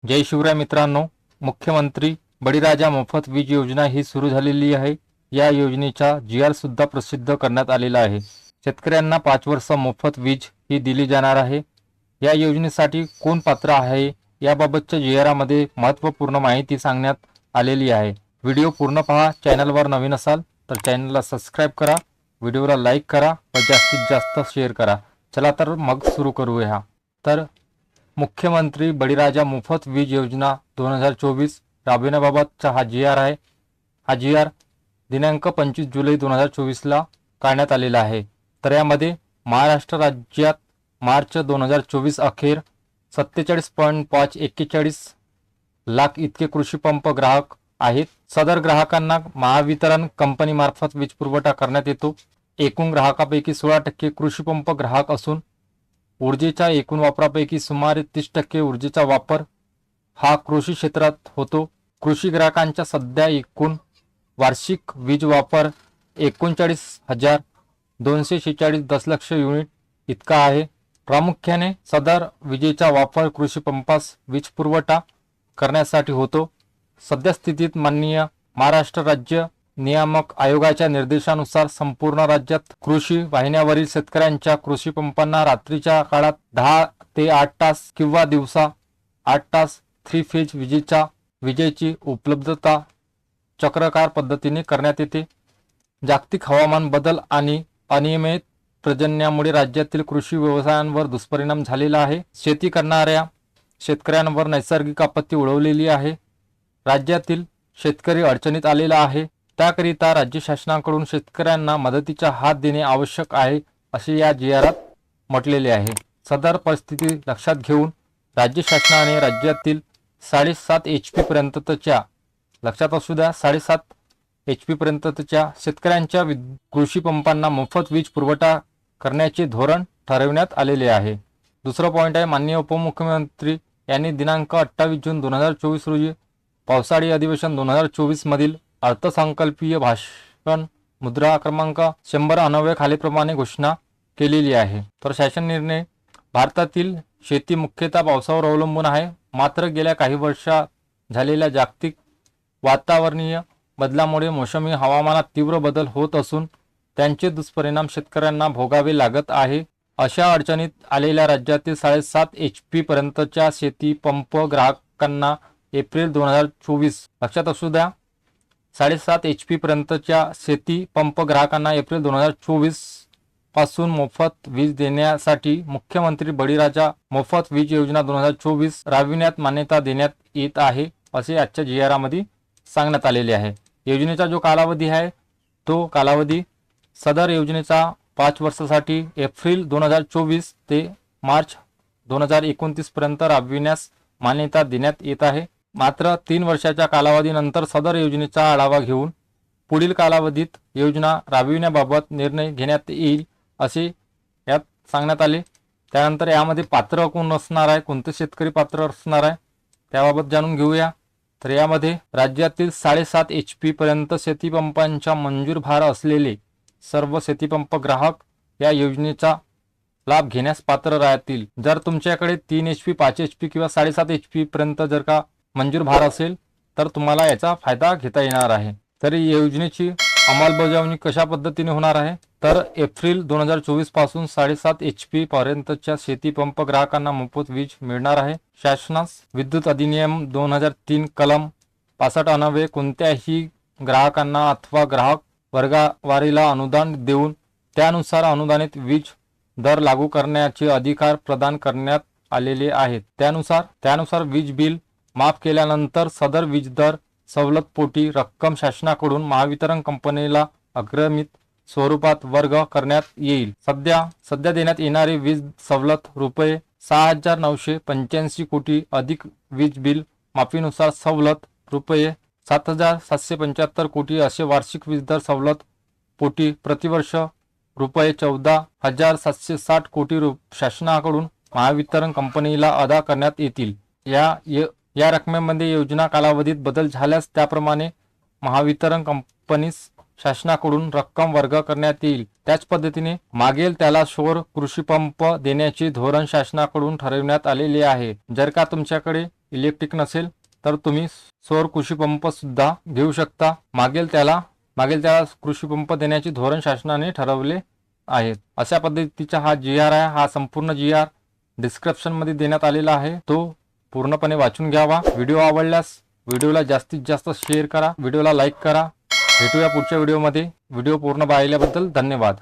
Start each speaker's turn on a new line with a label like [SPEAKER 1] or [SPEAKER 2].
[SPEAKER 1] जय शिवराय मित्रांनो, मुख्यमंत्री बळीराजा मोफत वीज योजना ही सुरू झालेली आहे। या योजनेचा GR सुद्धा प्रसिद्ध करण्यात आलेला आहे। शेतकऱ्यांना 5 वर्ष मोफत वीज ही दिली जाणार आहे। या योजनेसाठी कोण पात्र आहे याबाबतच्या GR मध्ये महत्त्वपूर्ण माहिती सांगण्यात आलेली आहे। व्हिडिओ पूर्ण पहा। चॅनलवर नवीन असाल तर चॅनलला सबस्क्राइब करा, व्हिडिओला लाईक करा व जास्तीत जास्त शेअर करा। चला तर मग सुरू करूया। तर मुख्यमंत्री बळीराजा मोफत वीज योजना 2024 राबविण्याबाबतचा हा GR आहे। हा GR दिनांक 25 जुलै 2024 ला काढण्यात आलेला आहे। तर यामध्ये महाराष्ट्र राज्यात मार्च 2024 अखेर 47.541 लाख इतके कृषी पंप ग्राहक आहेत। सदर ग्राहकांना महावितरण कंपनीमार्फत वीज पुरवठा करण्यात येतो। एकूण ग्राहकापैकी 16% कृषी पंप ग्राहक असून ऊर्जेच्या एकूण वापरापैकी सुमारे 30% ऊर्जेचा वापर हा कृषी क्षेत्रात होतो। कृषी ग्राहकांच्या सध्या एकूण वार्षिक वीज वापर 39,246 दशलक्ष युनिट इतका आहे। प्रामुख्याने सदर विजेचा वापर कृषी पंपास वीज पुरवठा करण्यासाठी होतो। सध्या स्थितीत माननीय महाराष्ट्र राज्य नियामक आयोगाच्या निर्देशानुसार संपूर्ण राज्यात कृषी वाहिन्यावरील शेतकऱ्यांच्या कृषी पंपांना रात्रीच्या काळात 10 ते 8 तास किंवा दिवसा 8 तास 3 फेज विजेची उपलब्धता चक्रकार पद्धतीने करण्यात येते। जागतिक हवामान बदल आणि अनियमित पर्जन्यामुळे राज्यातील कृषी व्यवसायांवर दुष्परिणाम झालेला आहे। शेती करणाऱ्या शेतकऱ्यांवर नैसर्गिक आपत्ती ओढवलेली आहे। राज्यातील शेतकरी अडचणीत आलेला आहे। त्याकरिता राज्य शासनाकडून शेतकऱ्यांना मदतीचा हात देणे आवश्यक आहे असे या GRात म्हटलेले आहे। सदर परिस्थिती लक्षात घेऊन राज्य शासनाने राज्यातील 7.5 HP पर्यंतच्या लक्षात असू द्या 7.5 HP पर्यंतच्या शेतकऱ्यांच्या कृषी पंपांना मोफत वीज पुरवठा करण्याचे धोरण ठरवण्यात आलेले आहे। दुसरा पॉइंट आहे, माननीय उपमुख्यमंत्री यांनी दिनांक 28 जून 2024 रोजी पावसाळी अधिवेशन 2024 मधील अर्थसंकल्पीय भाषण मुद्रा क्रमांक 100 खालीलप्रमाणे घोषणा केलेली आहे। तर शासन निर्णय, भारतातील शेती मुख्यतः पावसावर अवलंबून आहे। मात्र गेल्या काही वर्षात झालेल्या जागतिक वातावरणीय बदलामुळे मोसमी हवामानात तीव्र बदल होत असून त्यांचे दुष्परिणाम शेतकऱ्यांना भोगावे लागत आहे। अशा अडचणीत आलेल्या राज्यातील 7.5 HP पर्यंतच्या शेती पंप ग्राहकांना एप्रिल 2024 लक्षात असू द्या 7.5 HP पर्यंतच्या शेती पंप ग्राहकांना एप्रिल 2024 पासून मोफत वीज देण्यासाठी मुख्यमंत्री बळीराजा मोफत वीज योजना 2024 राबविण्यात मान्यता देण्यात येत आहे असे आजच्या GR मध्ये सांगण्यात आलेले आहे। योजनेचा जो कालावधी आहे तो कालावधी सदर योजनेचा 5 वर्षासाठी एप्रिल 2024 ते मार्च 2029 पर्यंत राबविण्यास मान्यता देण्यात येत आहे। मात्र 3 वर्षाच्या कालावधीनंतर सदर योजनेचा आढावा घेऊन पुढील कालावधीत योजना राबविण्याबाबत निर्णय घेण्यात येईल असे यात सांगण्यात आले। त्यानंतर यामध्ये पात्र कोण असणार आहे, कोणते शेतकरी पात्र असणार आहे त्याबाबत जाणून घेऊया। तर यामध्ये राज्यातील 7.5 HP पर्यंत शेतीपंपांच्या मंजूर भार असलेले सर्व शेतीपंप ग्राहक या योजनेचा लाभ घेण्यास पात्र राहतील। जर तुमच्याकडे 3 HP 5 HP किंवा 7.5 HP पर्यंत जर का मंजूर भार असेल तर तुम्हाला याचा फायदा घेता येणार आहे। तर योजनेची अंमलबजावणी कशा पद्धतीने होणार आहे, तर एप्रिल 2024 पासून 7.5 HP पर्यंतच्या शेती पंप ग्राहकांना मोफत वीज मिळणार आहे। शासनास विद्युत अधिनियम 2003 कलम 65 अन्वये कोणत्याही ग्राहकांना अथवा ग्राहक वर्गवारीला अनुदान देऊन त्यानुसार अनुदानित वीज दर लागू करण्याचे अधिकार प्रदान करण्यात आलेले आहेत। त्यानुसार वीज बिल माफ केल्यानंतर सदर वीज दर सवलत पोटी रक्कम शासनाकडून महावितरण कंपनीला अग्रिम स्वरूपात वर्ग करण्यात येईल। सध्या देण्यात येणारी वीज सवलत रुपये 6,985 कोटी अधिक वीज बिल माफीनुसार सवलत रुपये 7,775 कोटी असे वार्षिक वीज दर सवलत पोटी प्रतिवर्ष रुपये 14,760 कोटी शासनाकडून महावितरण कंपनीला अदा करण्यात येतील। या रकमेमध्ये योजना कालावधीत बदल झाल्यास त्याप्रमाणे महावितरण कंपनीस शासनाकडून रक्कम वर्ग करण्यात येईल। त्याच पद्धतीने मागेल त्याला सौर कृषी पंप देण्याचे धोरण शासनाकडून ठरवण्यात आलेले आहे। जर का तुमच्याकडे इलेक्ट्रिक नसेल तर तुम्ही सौर कृषी पंप सुद्धा घेऊ शकता। मागेल त्याला कृषी पंप देण्याचे धोरण शासनाने ठरवले आहेत। अशा पद्धतीचा हा GR आहे। हा संपूर्ण GR डिस्क्रिप्शन मध्ये देण्यात आलेला आहे, तो पूर्णपणे वाचून घ्यावा। व्हिडिओ आवडल्यास व्हिडिओला जास्तीत जास्त शेअर करा, व्हिडिओला लाईक करा। भेटूया पुढच्या व्हिडिओमध्ये। व्हिडिओ पूर्ण पाहिल्याबद्दल धन्यवाद।